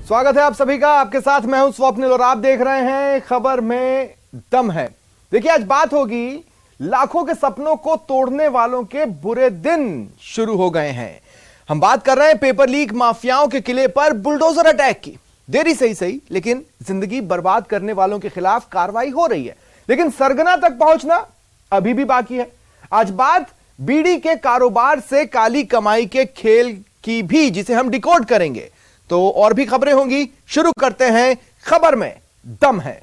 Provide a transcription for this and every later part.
स्वागत है आप सभी का। आपके साथ मैं हूं स्वप्निल और आप देख रहे हैं खबर में दम है। देखिए, आज बात होगी लाखों के सपनों को तोड़ने वालों के बुरे दिन शुरू हो गए हैं। हम बात कर रहे हैं पेपर लीक माफियाओं के किले पर बुलडोजर अटैक की। देरी सही लेकिन जिंदगी बर्बाद करने वालों के खिलाफ कार्रवाई हो रही है, लेकिन सरगना तक पहुंचना अभी भी बाकी है। आज बात बीड़ी के कारोबार से काली कमाई के खेल की भी, जिसे हम डिकोड करेंगे। तो और भी खबरें होंगी। शुरू करते हैं खबर में दम है।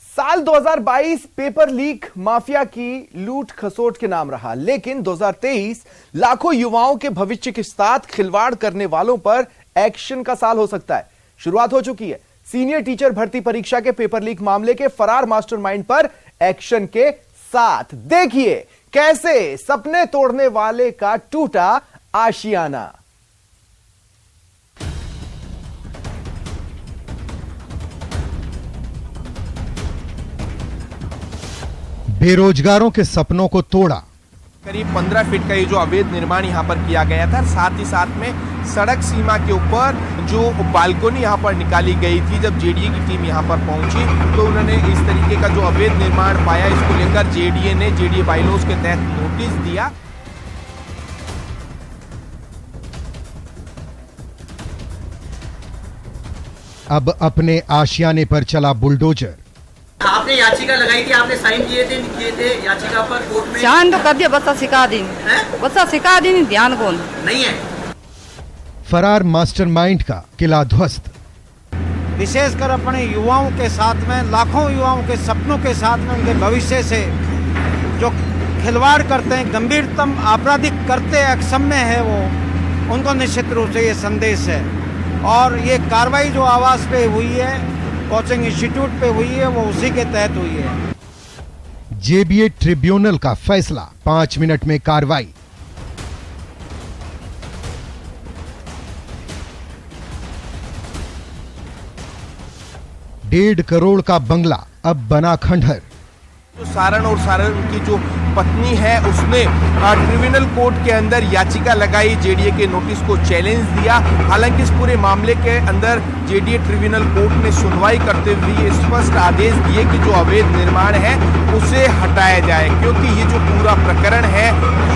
साल 2022 पेपर लीक माफिया की लूट खसोट के नाम रहा, लेकिन 2023 लाखों युवाओं के भविष्य के साथ खिलवाड़ करने वालों पर एक्शन का साल हो सकता है। शुरुआत हो चुकी है। सीनियर टीचर भर्ती परीक्षा के पेपर लीक मामले के फरार मास्टरमाइंड पर एक्शन के साथ देखिए कैसे सपने तोड़ने वाले का टूटा आशियाना। बेरोजगारों के सपनों को तोड़ा। करीब 15 फीट का ये जो अवैध निर्माण यहाँ पर किया गया था, साथ ही साथ में सड़क सीमा के ऊपर जो बालकोनी यहाँ पर निकाली गई थी। जब जेडीए की टीम यहाँ पर पहुंची तो उन्होंने इस तरीके का जो अवैध निर्माण पाया, इसको लेकर जेडीए ने जेडीए बाइलॉज के तहत नोटिस दिया। अब अपने आशियाने पर चला बुलडोजर। आपने याचिका लगाई थी, आपने साइन किए थे याचिका पर कोर्ट में। साइन तो कर दिया, बच्चा सिखा दी, बच्चा सिखा दी, ध्यान कौन नहीं है। फरार मास्टरमाइंड का किला ध्वस्त। विशेषकर अपने युवाओं के साथ में, लाखों युवाओं के सपनों के साथ में, उनके भविष्य से जो खिलवाड़ करते हैं, गंभीरतम आपराधिक करते अक्षम्य है वो, उनको निश्चित रूप से ये संदेश है। और ये कार्रवाई जो आवास पे हुई है, कोचिंग इंस्टीट्यूट पे हुई है, वो उसी के तहत हुई है। जेबीए ट्रिब्यूनल का फैसला, 5 मिनट में कार्रवाई। $1.5 करोड़ का बंगला अब बना खंडहर। जो सारण और सारण की जो पत्नी है, उसने ट्रिब्यूनल कोर्ट के अंदर याचिका लगाई, जेडीए के नोटिस को चैलेंज दिया। हालांकि इस पूरे मामले के अंदर जेडीए ट्रिब्यूनल कोर्ट ने सुनवाई करते हुए ये स्पष्ट आदेश दिए कि जो अवैध निर्माण है उसे हटाया जाए, क्योंकि ये जो पूरा प्रकरण है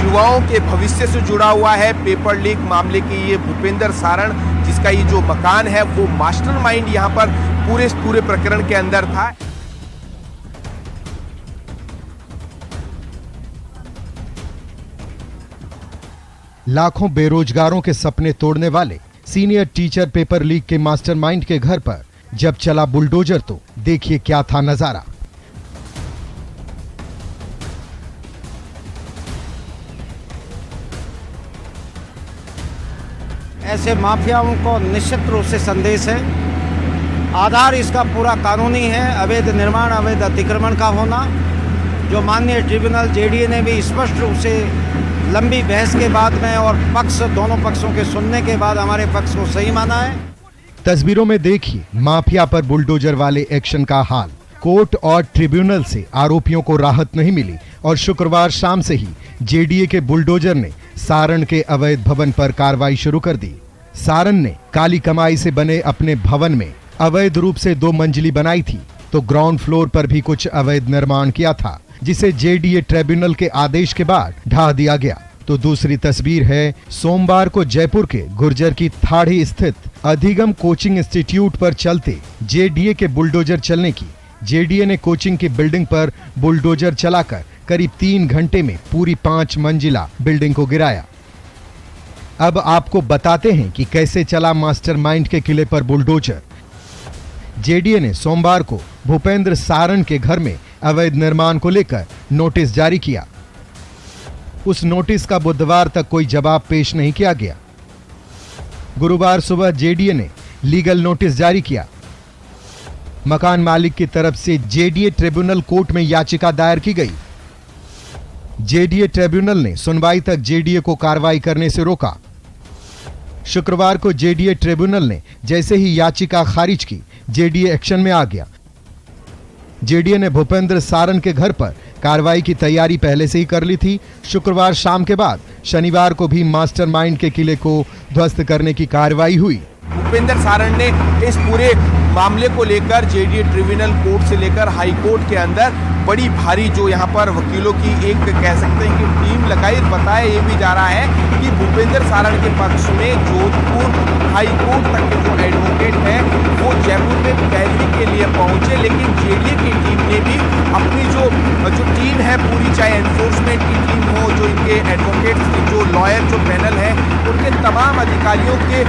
युवाओं के भविष्य से जुड़ा हुआ है। पेपर लीक मामले के ये भूपेंद्र सारण, जिसका ये जो मकान है वो मास्टरमाइंड यहाँ पर पूरे प्रकरण के अंदर था। लाखों बेरोजगारों के सपने तोड़ने वाले सीनियर टीचर पेपर लीक के मास्टरमाइंड के घर पर जब चला बुलडोजर तो देखिए क्या था नजारा। ऐसे माफियाओं को निश्चित रूप से संदेश है। आधार इसका पूरा कानूनी है, अवैध निर्माण, अवैध अतिक्रमण का होना, जो माननीय ट्रिब्यूनल जेडीए ने भी स्पष्ट रूप से लंबी बहस के बाद में और दोनों पक्षों के सुनने के बाद हमारे पक्ष को सही माना है। तस्वीरों में देखिए माफिया पर बुलडोजर वाले एक्शन का हाल। कोर्ट और ट्रिब्यूनल से आरोपियों को राहत नहीं मिली और शुक्रवार शाम से ही जेडीए के बुलडोजर ने सारण के अवैध भवन पर कार्रवाई शुरू कर दी। सारण ने काली कमाई से बने अपने भवन में अवैध रूप से 2 मंजिली बनाई थी, तो ग्राउंड फ्लोर पर भी कुछ अवैध निर्माण किया था, जिसे जेडीए ट्रिब्यूनल के आदेश के बाद ढा दिया गया। तो दूसरी तस्वीर है सोमवार को जयपुर के गुर्जर की थाड़ी स्थित अधिगम कोचिंग इंस्टीट्यूट पर चलते जेडीए के बुलडोजर चलने की। जेडीए ने कोचिंग की बिल्डिंग पर बुलडोजर चलाकर करीब 3 घंटे में पूरी 5 मंजिला बिल्डिंग को गिराया। अब आपको बताते हैं कि कैसे चला मास्टरमाइंड के किले पर बुलडोजर। जेडीए ने सोमवार को भूपेंद्र सारण के घर में अवैध निर्माण को लेकर नोटिस जारी किया। उस नोटिस का बुधवार तक कोई जवाब पेश नहीं किया गया। गुरुवार सुबह जेडीए ने लीगल नोटिस जारी किया। मकान मालिक की तरफ से जेडीए ट्रिब्यूनल कोर्ट में याचिका दायर की गई। जेडीए ट्रिब्यूनल ने सुनवाई तक जेडीए को कार्रवाई करने से रोका। शुक्रवार को जेडीए ट्रिब्यूनल ने जैसे ही याचिका खारिज की, जेडीए एक्शन में आ गया। जेडीए ने भूपेंद्र सारण के घर पर कार्रवाई की तैयारी पहले से ही कर ली थी। शुक्रवार शाम के बाद शनिवार को भी मास्टरमाइंड के किले को ध्वस्त करने की कार्रवाई हुई। भूपेंद्र सारण ने इस पूरे मामले को लेकर जेडीए ट्रिब्यूनल कोर्ट से लेकर हाई कोर्ट के अंदर बड़ी भारी जो यहाँ पर वकीलों की एक कह सकते हैं कि टीम लगाई। बताया ये भी जा रहा है कि भूपेंद्र सारण के पक्ष में जोधपुर हाई कोर्ट तक के जो एडवोकेट हैं वो जयपुर में पैरवी के लिए पहुंचे, लेकिन जेडीए की टीम ने भी अपनी जो टीम है पूरी, चाहे एनफोर्समेंट की टीम हो, जो इनके एडवोकेट्स जो लॉयर जो पैनल है, उनके तमाम अधिकारियों के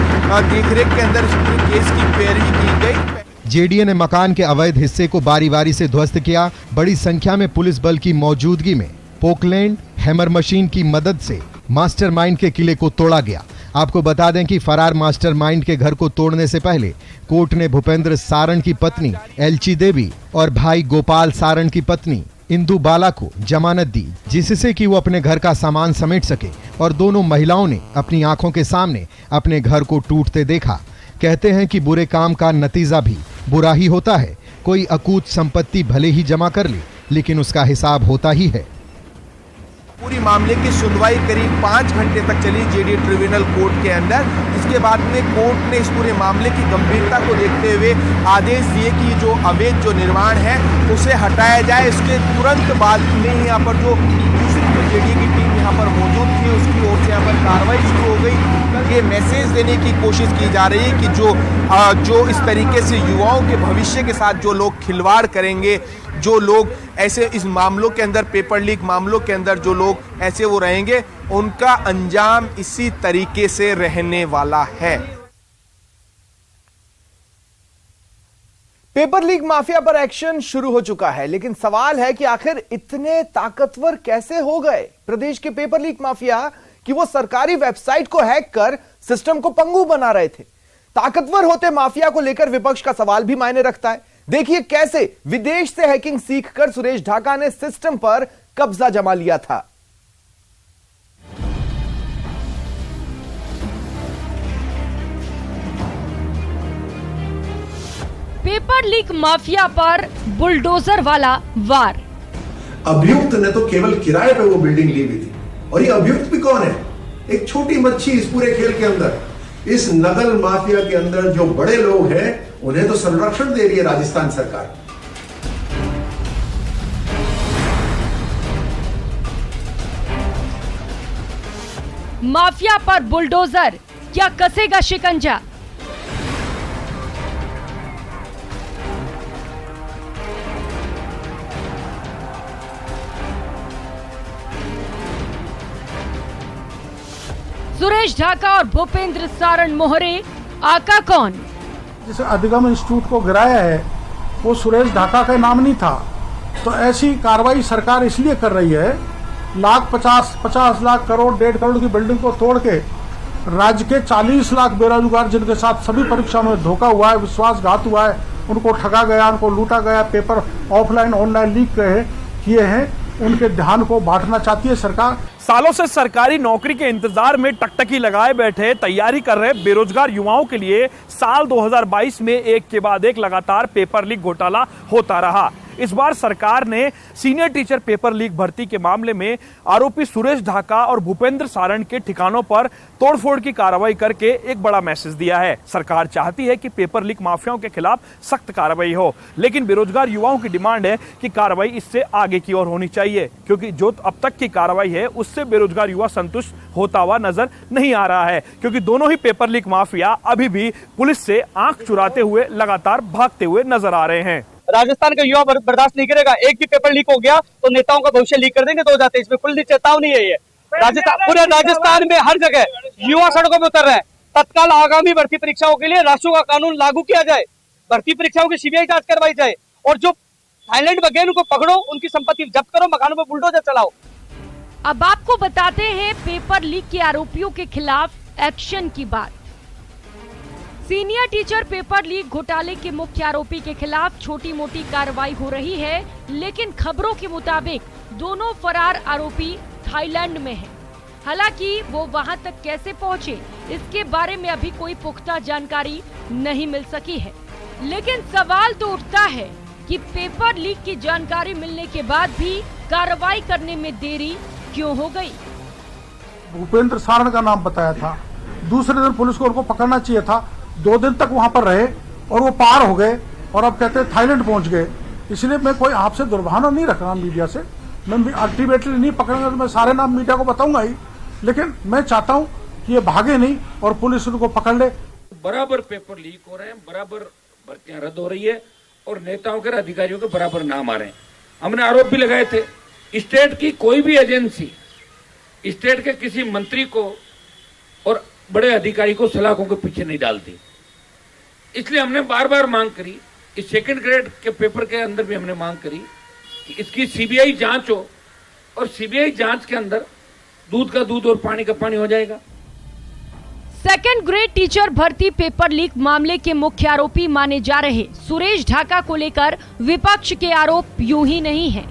देखरेख के अंदर इस पूरे केस की पैरवी की गई। जेडीए ने मकान के अवैध हिस्से को बारी बारी से ध्वस्त किया। बड़ी संख्या में पुलिस बल की मौजूदगी में पोकलैंड हैमर मशीन की मदद से मास्टरमाइंड के किले को तोड़ा गया। आपको बता दें कि फरार मास्टरमाइंड के घर को तोड़ने से पहले कोर्ट ने भूपेंद्र सारण की पत्नी एलची देवी और भाई गोपाल सारण की पत्नी इंदु बाला को जमानत दी, जिससे कि वो अपने घर का सामान समेट सके, और दोनों महिलाओं ने अपनी आंखों के सामने अपने घर को टूटते देखा। कहते हैं कि बुरे काम का नतीजा भी बुरा ही होता है। कोई अकूत संपत्ति भले ही जमा कर ले, लेकिन उसका हिसाब होता ही है। पूरी मामले की सुनवाई करीब 5 घंटे तक चली जेडीए ट्रिब्यूनल कोर्ट के अंदर। इसके बाद में कोर्ट ने इस पूरे मामले की गंभीरता को देखते हुए आदेश दिए कि जो अवैध जो निर्माण है उसे हटाया जाए। इसके तुरंत बाद में यहाँ पर जो दूसरी जो जेडीए की टीम यहाँ पर मौजूद थी उसकी ओर से यहाँ पर कार्रवाई शुरू हो गई। ये मैसेज देने की कोशिश की जा रही है कि जो इस तरीके से युवाओं के भविष्य के साथ जो लोग खिलवाड़ करेंगे, जो लोग ऐसे इस मामलों के अंदर, पेपर लीक मामलों के अंदर जो लोग ऐसे वो रहेंगे, उनका अंजाम इसी तरीके से रहने वाला है। पेपर लीक माफिया पर एक्शन शुरू हो चुका है, लेकिन सवाल है कि आखिर इतने ताकतवर कैसे हो गए प्रदेश के पेपर लीक माफिया कि वो सरकारी वेबसाइट को हैक कर सिस्टम को पंगु बना रहे थे। ताकतवर होते माफिया को लेकर विपक्ष का सवाल भी मायने रखता है। देखिए कैसे विदेश से हैकिंग सीखकर सुरेश ढाका ने सिस्टम पर कब्जा जमा लिया था। पेपर लीक माफिया पर बुलडोजर वाला वार। अभियुक्त ने तो केवल किराए पे वो बिल्डिंग ली हुई थी, और ये अभियुक्त भी कौन है? एक छोटी मच्छी इस पूरे खेल के अंदर। इस नकल माफिया के अंदर जो बड़े लोग हैं उन्हें तो संरक्षण दे रही है राजस्थान सरकार। माफिया पर बुलडोजर, क्या कसेगा शिकंजा? सुरेश ढाका और भूपेंद्र सारण मोहरे, आका कौन? जिस अधिगम इंस्टीट्यूट को गिराया है वो सुरेश ढाका का नाम नहीं था। तो ऐसी कार्रवाई सरकार इसलिए कर रही है, 50 लाख करोड़ 1.5 करोड़ की बिल्डिंग को तोड़ के राज्य के 40 लाख बेरोजगार जिनके साथ सभी परीक्षाओं में धोखा हुआ है, विश्वासघात हुआ है, उनको ठगा गया, उनको लूटा गया, पेपर ऑफलाइन ऑनलाइन लीक किए हैं, उनके ध्यान को बांटना चाहती है सरकार। सालों से सरकारी नौकरी के इंतजार में टकटकी लगाए बैठे तैयारी कर रहे बेरोजगार युवाओं के लिए साल 2022 में एक के बाद एक लगातार पेपर लीक घोटाला होता रहा। इस बार सरकार ने सीनियर टीचर पेपर लीक भर्ती के मामले में आरोपी सुरेश ढाका और भूपेंद्र सारण के ठिकानों पर तोड़फोड़ की कार्रवाई करके एक बड़ा मैसेज दिया है। सरकार चाहती है कि पेपर लीक माफियाओं के खिलाफ सख्त कार्रवाई हो, लेकिन बेरोजगार युवाओं की डिमांड है कि कार्रवाई इससे आगे की ओर होनी चाहिए, क्योंकि जो अब तक की कार्रवाई है उससे बेरोजगार युवा संतुष्ट होता हुआ नजर नहीं आ रहा है, क्योंकि दोनों ही पेपर लीक माफिया अभी भी पुलिस से आंख चुराते हुए लगातार भागते हुए नजर आ रहे हैं। राजस्थान का युवा बर्दाश्त नहीं करेगा। एक भी पेपर लीक हो गया तो नेताओं का भविष्य लीक कर देंगे तो हो जाते हैं। इसमें खुली चेतावनी है ये। पूरे राजस्थान में हर जगह युवा सड़कों पर उतर रहे हैं। तत्काल आगामी भर्ती परीक्षाओं के लिए राष्ट्रों का कानून लागू किया जाए, भर्ती परीक्षाओं की सीबीआई जांच करवाई जाए, और जो थाईलैंड में गए उनको पकड़ो, उनकी संपत्ति जब्त करो, मकानों पर बुलडोजर चलाओ। अब आपको बताते हैं पेपर लीक के आरोपियों के खिलाफ एक्शन की बात। सीनियर टीचर पेपर लीक घोटाले के मुख्य आरोपी के खिलाफ छोटी मोटी कार्रवाई हो रही है, लेकिन खबरों के मुताबिक दोनों फरार आरोपी थाईलैंड में हैं। हालांकि वो वहां तक कैसे पहुंचे, इसके बारे में अभी कोई पुख्ता जानकारी नहीं मिल सकी है। लेकिन सवाल तो उठता है कि पेपर लीक की जानकारी मिलने के बाद भी कार्रवाई करने में देरी क्यों हो गई। भूपेंद्र सारण का नाम बताया था, दूसरे दिन पुलिस को उनको पकड़ना चाहिए था, 2 दिन तक वहां पर रहे और वो पार हो गए और अब कहते हैं थाईलैंड पहुंच गए। इसलिए मैं कोई आपसे दुर्भावना नहीं रख रहा मीडिया से, मैं भी अल्टीमेटली नहीं पकड़ूंगा तो मैं सारे नाम मीडिया को बताऊंगा ही, लेकिन मैं चाहता हूं कि ये भागे नहीं और पुलिस उनको पकड़ ले। बराबर पेपर लीक हो रहे हैं, बराबर भर्तियां रद्द हो रही है और नेताओं के अधिकारियों के बराबर नाम आ रहे हैं। हमने आरोप भी लगाए थे, स्टेट की कोई भी एजेंसी स्टेट के किसी मंत्री को और बड़े अधिकारी को सलाखों के पीछे नहीं डालती। इसलिए हमने बार बार मांग करी, इस सेकंड ग्रेड के पेपर के अंदर भी हमने मांग करी कि इसकी सीबीआई जांच हो और सीबीआई जांच के अंदर दूध का दूध और पानी का पानी हो जाएगा। सेकेंड ग्रेड टीचर भर्ती पेपर लीक मामले के मुख्य आरोपी माने जा रहे सुरेश ढाका को लेकर विपक्ष के आरोप यूं ही नहीं है।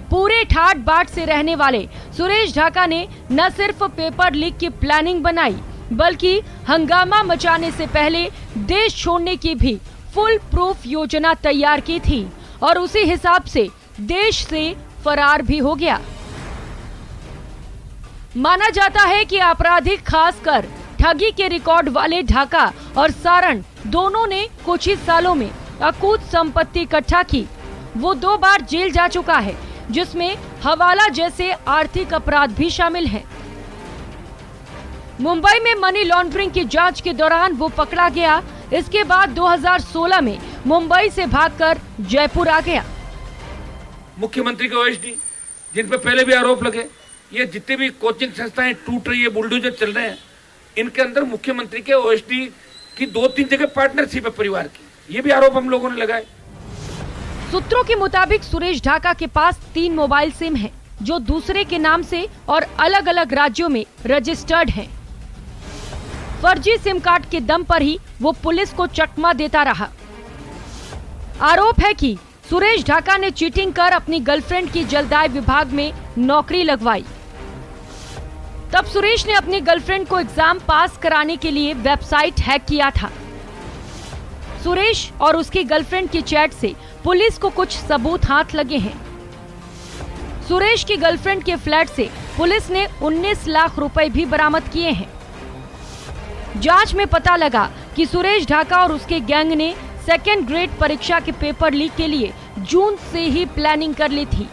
पूरे ठाट बाट से रहने वाले सुरेश ढाका ने न सिर्फ पेपर लीक की प्लानिंग बनाई, बल्कि हंगामा मचाने से पहले देश छोड़ने की भी फुल प्रूफ योजना तैयार की थी और उसी हिसाब से देश से फरार भी हो गया। माना जाता है कि आपराधिक, खासकर ठगी के रिकॉर्ड वाले ढाका और सारण दोनों ने कुछ ही सालों में अकूत संपत्ति इकट्ठा की। वो 2 बार जेल जा चुका है, जिसमें हवाला जैसे आर्थिक अपराध भी शामिल हैं। मुंबई में मनी लॉन्ड्रिंग की जांच के दौरान वो पकड़ा गया। इसके बाद 2016 में मुंबई से भागकर जयपुर आ गया। मुख्यमंत्री के ओएसडी, जिन पे पहले भी आरोप लगे, ये जितने भी कोचिंग संस्थाएं टूट रही है, बुलडोजर चल रहे हैं, इनके अंदर मुख्यमंत्री के ओएसडी की 2-3 जगह पार्टनरशिप है परिवार की, ये भी आरोप हम लोगों ने लगाए। सूत्रों के मुताबिक सुरेश ढाका के पास 3 मोबाइल सिम हैं, जो दूसरे के नाम से और अलग अलग राज्यों में रजिस्टर्ड हैं। फर्जी सिम कार्ड के दम पर ही वो पुलिस को चकमा देता रहा। आरोप है कि सुरेश ढाका ने चीटिंग कर अपनी गर्लफ्रेंड की जलदाय विभाग में नौकरी लगवाई। तब सुरेश ने अपनी गर्लफ्रेंड को एग्जाम पास कराने के लिए वेबसाइट हैक किया था। सुरेश और उसकी गर्लफ्रेंड की चैट से पुलिस को कुछ सबूत हाथ लगे हैं। सुरेश की गर्लफ्रेंड के फ्लैट से पुलिस ने 19 लाख रुपए भी बरामद किए हैं। जांच में पता लगा कि सुरेश ढाका और उसके गैंग ने सेकेंड ग्रेड परीक्षा के पेपर लीक के लिए जून से ही प्लानिंग कर ली थी।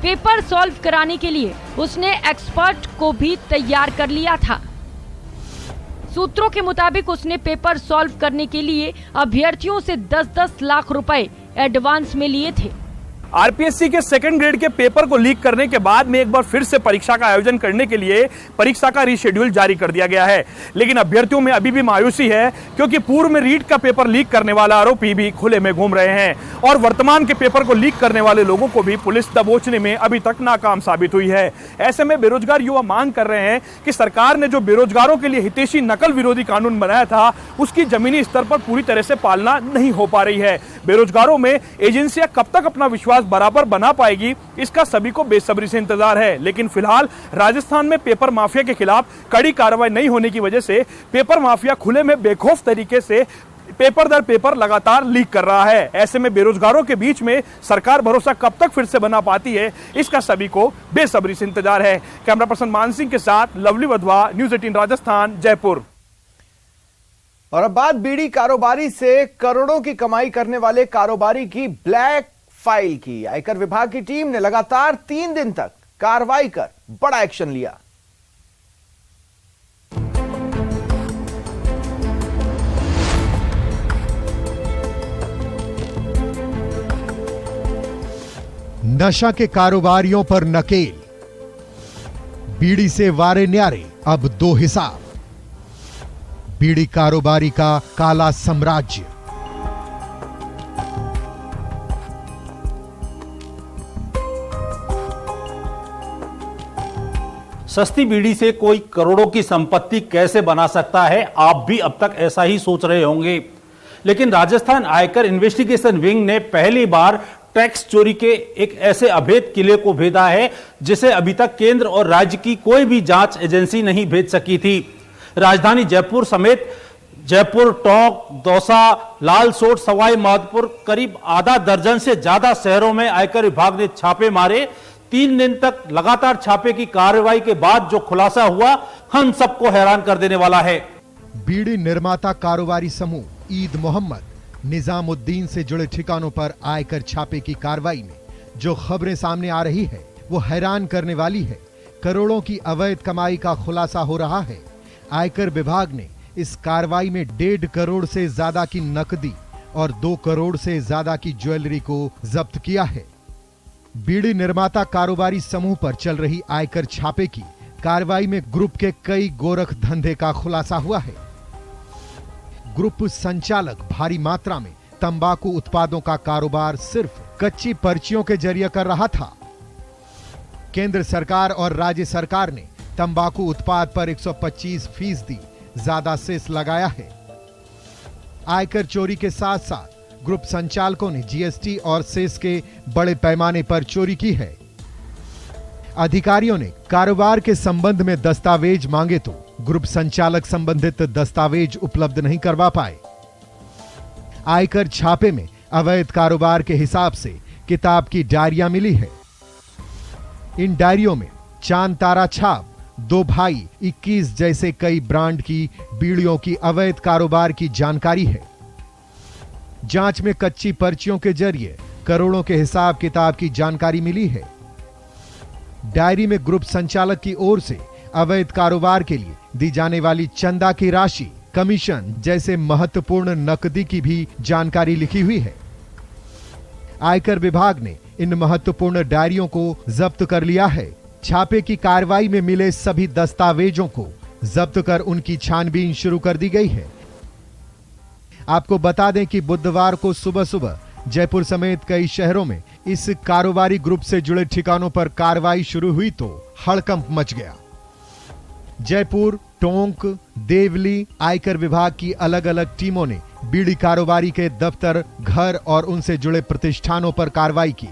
पेपर सॉल्व कराने के लिए उसने एक्सपर्ट को भी तैयार कर लिया था। सूत्रों के मुताबिक उसने पेपर सॉल्व करने के लिए अभ्यर्थियों से 10-10 लाख रुपए एडवांस में लिए थे। आरपीएससी के सेकंड ग्रेड के पेपर को लीक करने के बाद में एक बार फिर से परीक्षा का आयोजन करने के लिए परीक्षा का रीशेड्यूल जारी कर दिया गया है। लेकिन अभ्यर्थियों में अभी भी मायूसी है, क्योंकि पूर्व में रीट का पेपर लीक करने वाला आरोपी भी खुले में घूम रहे हैं और वर्तमान के पेपर को लीक करने वाले लोगों को भी पुलिस दबोचने में अभी तक नाकाम साबित हुई है। ऐसे में बेरोजगार युवा मांग कर रहे हैं कि सरकार ने जो बेरोजगारों के लिए हितैषी नकल विरोधी कानून बनाया था, उसकी जमीनी स्तर पर पूरी तरह से पालना नहीं हो पा रही है। बेरोजगारों में एजेंसियां कब तक अपना विश्वास बराबर बना पाएगी, इसका सभी को बेसब्री से इंतजार है। लेकिन फिलहाल राजस्थान में पेपर माफिया के खिलाफ कड़ी कार्रवाई नहीं होने की वजह से पेपर माफिया खुले में बेखौफ तरीके से पेपर दर पेपर लगातार लीक कर रहा है। ऐसे में बेरोजगारों के बीच में सरकार भरोसा कब तक फिर से बना पाती है, इसका सभी को बेसब्री से इंतजार है। कैमरा पर्सन मान सिंह के साथ लवली वधवा, न्यूज़ 18 राजस्थान, जयपुर। और अब बात बीड़ी कारोबारी से करोड़ों की कमाई करने वाले कारोबारी की ब्लैक फाइल की। आयकर विभाग की टीम ने लगातार 3 दिन तक कार्रवाई कर बड़ा एक्शन लिया। नशा के कारोबारियों पर नकेल, बीड़ी से वारे न्यारे अब 2 हिसाब। बीड़ी कारोबारी का काला साम्राज्य। सस्ती बीड़ी से कोई करोड़ों की संपत्ति कैसे बना सकता है, आप भी अब तक ऐसा ही सोच रहे होंगे। लेकिन राजस्थान आयकर इन्वेस्टिगेशन विंग ने पहली बार टैक्स चोरी के एक ऐसे अभेद किले को भेदा है जिसे अभी तक केंद्र और राज्य की कोई भी जांच एजेंसी नहीं भेज सकी थी। राजधानी जयपुर समेत जयपुर, टोंक, दौसा, लालसोट, सवाई माधोपुर करीब आधा दर्जन से ज्यादा शहरों में आयकर विभाग ने छापे मारे। 3 दिन तक लगातार छापे की कार्रवाई के बाद जो खुलासा हुआ हम सबको हैरान कर देने वाला है। बीड़ी निर्माता कारोबारी समूह ईद मोहम्मद निजामुद्दीन से जुड़े ठिकानों पर आयकर छापे की कार्रवाई में जो खबरें सामने आ रही है वो हैरान करने वाली है। करोड़ों की अवैध कमाई का खुलासा हो रहा है। आयकर विभाग ने इस कार्रवाई में 1.5 करोड़ से ज्यादा की नकदी और 2 करोड़ से ज्यादा की ज्वेलरी को जब्त किया है। बीड़ी निर्माता कारोबारी समूह पर चल रही आयकर छापे की कार्रवाई में ग्रुप के कई गोरख धंधे का खुलासा हुआ है। ग्रुप संचालक भारी मात्रा में तंबाकू उत्पादों का कारोबार सिर्फ कच्ची पर्चियों के जरिए कर रहा था। केंद्र सरकार और राज्य सरकार ने तंबाकू उत्पाद पर 125% ज्यादा सेस लगाया है। आयकर चोरी के साथ साथ ग्रुप संचालकों ने जीएसटी और सेस के बड़े पैमाने पर चोरी की है। अधिकारियों ने कारोबार के संबंध में दस्तावेज मांगे तो ग्रुप संचालक संबंधित दस्तावेज उपलब्ध नहीं करवा पाए। आयकर छापे में अवैध कारोबार के हिसाब से किताब की डायरियां मिली है। इन डायरियों में चांद तारा छाप, 2 भाई, 21 जैसे कई ब्रांड की बीड़ियों की अवैध कारोबार की जानकारी है। जांच में कच्ची पर्चियों के जरिए करोड़ों के हिसाब किताब की जानकारी मिली है। डायरी में ग्रुप संचालक की ओर से अवैध कारोबार के लिए दी जाने वाली चंदा की राशि, कमीशन जैसे महत्वपूर्ण नकदी की भी जानकारी लिखी हुई है। आयकर विभाग ने इन महत्वपूर्ण डायरियों को जब्त कर लिया है। छापे की कार्रवाई में मिले सभी दस्तावेजों को जब्त कर उनकी छानबीन शुरू कर दी गई है। आपको बता दें कि बुधवार को सुबह सुबह जयपुर समेत कई शहरों में इस कारोबारी ग्रुप से जुड़े ठिकानों पर कार्रवाई शुरू हुई तो हड़कंप मच गया। जयपुर, टोंक, देवली आयकर विभाग की अलग अलग टीमों ने बीड़ी कारोबारी के दफ्तर, घर और उनसे जुड़े प्रतिष्ठानों पर कार्रवाई की।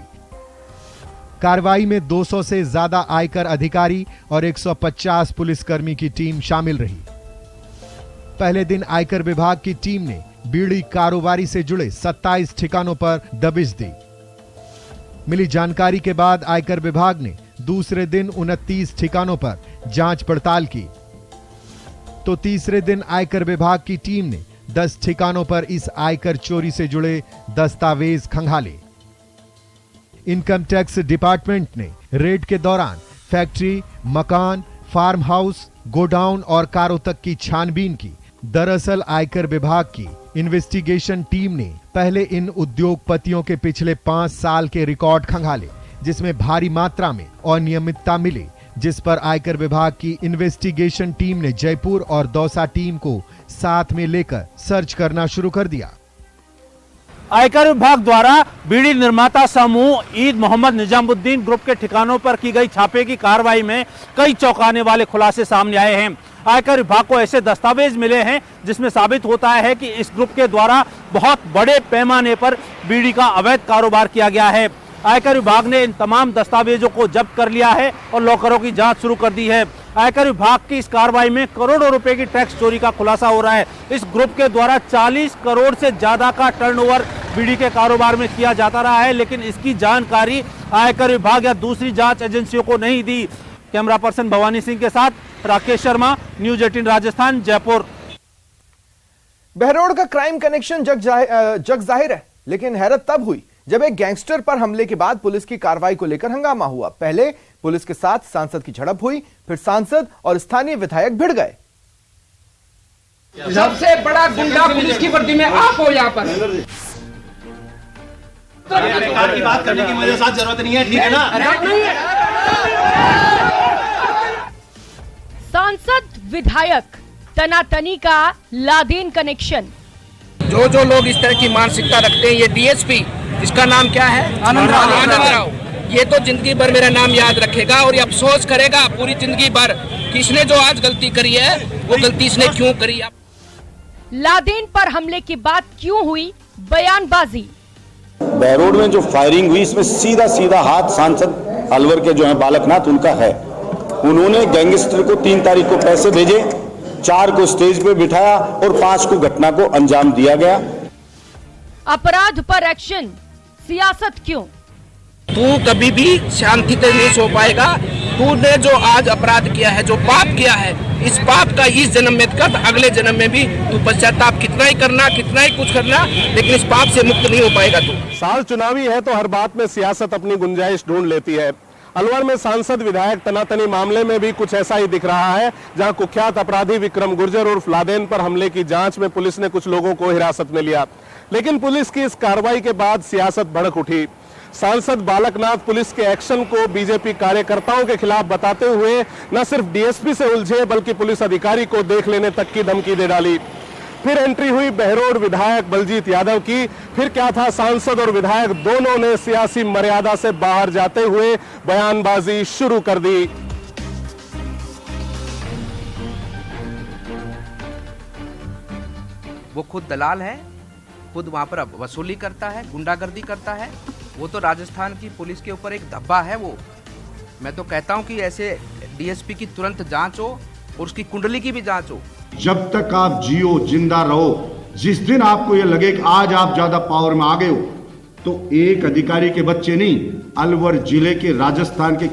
कार्रवाई में 200 से ज्यादा आयकर अधिकारी और 150 पुलिसकर्मी की टीम शामिल रही। पहले दिन आयकर विभाग की टीम ने बीड़ी कारोबारी से जुड़े 27 ठिकानों पर दबिश दी। मिली जानकारी के बाद आयकर विभाग ने दूसरे दिन 29 ठिकानों पर जांच पड़ताल की तो तीसरे दिन आयकर विभाग की टीम ने 10 ठिकानों पर इस आयकर चोरी से जुड़े दस्तावेज खंगाले। इनकम टैक्स डिपार्टमेंट ने रेड के दौरान फैक्ट्री, मकान, फार्म हाउस, गोडाउन और कारों तक की छानबीन की। दरअसल आयकर विभाग की इन्वेस्टिगेशन टीम ने पहले इन उद्योगपतियों के पिछले 5 साल के रिकॉर्ड खंगाले जिसमें भारी मात्रा में अनियमितता मिली, जिस पर आयकर विभाग की इन्वेस्टिगेशन टीम ने जयपुर और दौसा टीम को साथ में लेकर सर्च करना शुरू कर दिया। आयकर विभाग द्वारा बीड़ी निर्माता समूह ईद मोहम्मद निजामुद्दीन ग्रुप के ठिकानों पर की गई छापे की कार्रवाई में कई चौंकाने वाले खुलासे सामने आए हैं। आयकर विभाग को ऐसे दस्तावेज मिले हैं जिसमें साबित होता है कि इस ग्रुप के द्वारा बहुत बड़े पैमाने पर बीड़ी का अवैध कारोबार किया गया है। आयकर विभाग ने इन तमाम दस्तावेजों को जब्त कर लिया है और लॉकरों की जांच शुरू कर दी है। आयकर विभाग की इस कार्रवाई में करोड़ों रुपए की टैक्स चोरी का खुलासा हो रहा है। इस ग्रुप के द्वारा 40 करोड़ से ज्यादा का टर्नओवर बीड़ी के कारोबार में किया जाता रहा है, लेकिन इसकी जानकारी आयकर विभाग या दूसरी जांच एजेंसियों को नहीं दी। कैमरा पर्सन भवानी सिंह के साथ राकेश शर्मा, न्यूज 18 राजस्थान, जयपुर। बहरोड का क्राइम कनेक्शन जग जाहिर है, लेकिन हैरत तब हुई जब एक गैंगस्टर पर हमले के बाद पुलिस की कार्रवाई को लेकर हंगामा हुआ। पहले पुलिस के साथ सांसद की झड़प हुई, फिर सांसद और स्थानीय विधायक भिड़ गए। सबसे बड़ा गुंडा पुलिस की वर्दी में आप हो यहाँ पर। की बात करने की मेरे साथ जरूरत नहीं है, ठीक है ना? सांसद विधायक तनातनी का लादेन कनेक्शन। जो लोग इस तरह की मानसिकता रखते हैं, ये डीएसपी, इसका नाम क्या है? आनंद राव। ये तो जिंदगी भर मेरा नाम याद रखेगा और ये अफसोस करेगा पूरी जिंदगी भर कि इसने जो आज गलती करी है वो गलती इसने क्यों करी। लादेन पर हमले के बाद क्यों हुई बयानबाजी? बहरोड में जो फायरिंग हुई इसमें सीधा सीधा हाथ सांसद अलवर के जो है बालकनाथ उनका है। उन्होंने गैंगस्टर को 3 तारीख को पैसे भेजे, 4 को स्टेज पे बिठाया और 5 को घटना को अंजाम दिया गया। अपराध पर एक्शन, सियासत क्यों? तू कभी भी शांति से नहीं सो पाएगा। तूने जो आज अपराध किया है, जो पाप किया है, इस पाप का इस जन्म में कर, अगले जन्म में भी तू पश्चाताप कितना ही करना, कितना ही कुछ करना, लेकिन इस पाप से मुक्त नहीं हो पाएगा तू। साल चुनावी है तो हर बात में सियासत अपनी गुंजाइश ढूंढ लेती है। अलवर में सांसद विधायक तनातनी मामले में भी कुछ ऐसा ही दिख रहा है, जहां कुख्यात अपराधी विक्रम गुर्जर उर्फ लादेन पर हमले की जांच में पुलिस ने कुछ लोगों को हिरासत में लिया, लेकिन पुलिस की इस कार्रवाई के बाद सियासत भड़क उठी। सांसद बालकनाथ पुलिस के एक्शन को बीजेपी कार्यकर्ताओं के खिलाफ बताते हुए न सिर्फ डीएसपी से उलझे बल्कि पुलिस अधिकारी को देख लेने तक की धमकी दे डाली। फिर एंट्री हुई बहरोड विधायक बलजीत यादव की। फिर क्या था, सांसद और विधायक दोनों ने सियासी मर्यादा से बाहर जाते हुए बयानबाजी शुरू कर दी। वो खुद दलाल है, खुद वहां पर वसूली करता है, गुंडागर्दी करता है। वो तो राजस्थान की पुलिस के ऊपर एक धब्बा है। वो मैं तो कहता हूं कि ऐसे डीएसपी की तुरंत जांच हो और उसकी कुंडली की भी जांच हो। जब तक आप जियो, जिंदा रहो, जिस दिन आपको ये लगे कि आज आप ज्यादा पावर में आ गए हो, तो एक अधिकारी के बच्चे नहीं, अलवर जिले के, राजस्थान के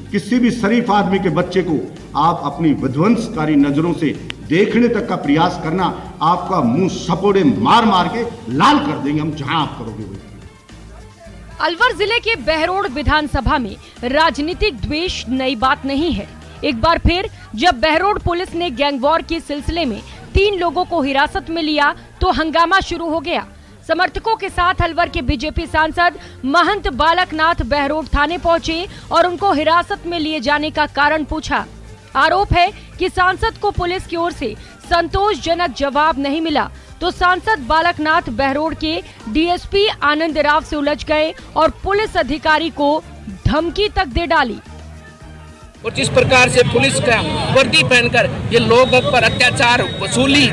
किसी भी शरीफ आदमी के बच्चे को आप अपनी विध्वंसकारी नजरों से देखने तक का प्रयास करना, आपका मुंह सपोड़े मार मार के लाल कर देंगे हम, जहां आप करोगे वो। अलवर जिले के बहरोड विधानसभा में राजनीतिक द्वेष नई बात नहीं है। एक बार फिर जब बहरोड पुलिस ने गैंगवॉर के सिलसिले में 3 लोगों को हिरासत में लिया तो हंगामा शुरू हो गया। समर्थकों के साथ अलवर के बीजेपी सांसद महंत बालकनाथ बहरोड थाने पहुंचे और उनको हिरासत में लिए जाने का कारण पूछा। आरोप है कि सांसद को पुलिस की ओर से संतोषजनक जवाब नहीं मिला तो सांसद बालकनाथ बहरोड के डीएसपी आनंद राव से उलझ गए और पुलिस अधिकारी को धमकी तक दे डाली। और जिस प्रकार से पुलिस का वर्दी पहनकर ये लोगों पर अत्याचार, वसूली,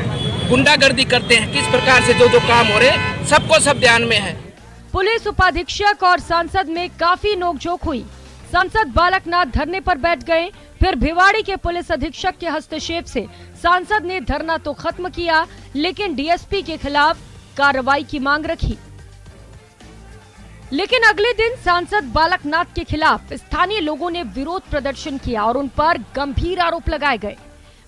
गुंडागर्दी करते हैं, किस प्रकार से जो काम हो रहे सबको सब ध्यान में है। पुलिस उपाधीक्षक और सांसद में काफी नोकझोंक हुई। सांसद बालकनाथ धरने पर बैठ गए, फिर भिवाड़ी के पुलिस अधीक्षक के हस्तक्षेप से सांसद ने धरना तो खत्म किया, लेकिन डीएसपी के खिलाफ कार्रवाई की मांग रखी। लेकिन अगले दिन सांसद बालकनाथ के खिलाफ स्थानीय लोगों ने विरोध प्रदर्शन किया और उन पर गंभीर आरोप लगाए गए।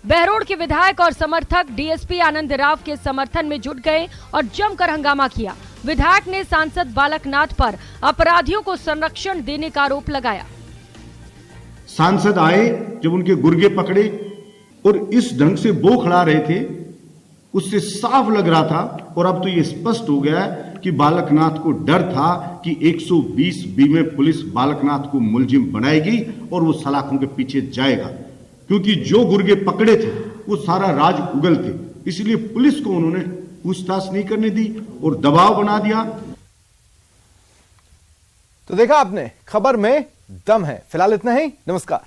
बहरोड के विधायक और समर्थक डीएसपी आनंद राव के समर्थन में जुट गए और जमकर हंगामा किया। विधायक ने सांसद बालकनाथ पर अपराधियों को संरक्षण देने का आरोप लगाया। सांसद आए, जब उनके गुर्गे पकड़े और इस ढंग से बौखला रहे थे, उससे साफ लग रहा था और अब तो ये स्पष्ट हो गया कि बालकनाथ को डर था कि 120B में पुलिस बालकनाथ को मुलजिम बनाएगी और वो सलाखों के पीछे जाएगा, क्योंकि जो गुर्गे पकड़े थे वो सारा राज उगल थे। इसलिए पुलिस को उन्होंने पूछताछ नहीं करने दी और दबाव बना दिया। तो देखा आपने, खबर में दम है। फिलहाल इतना ही, नमस्कार।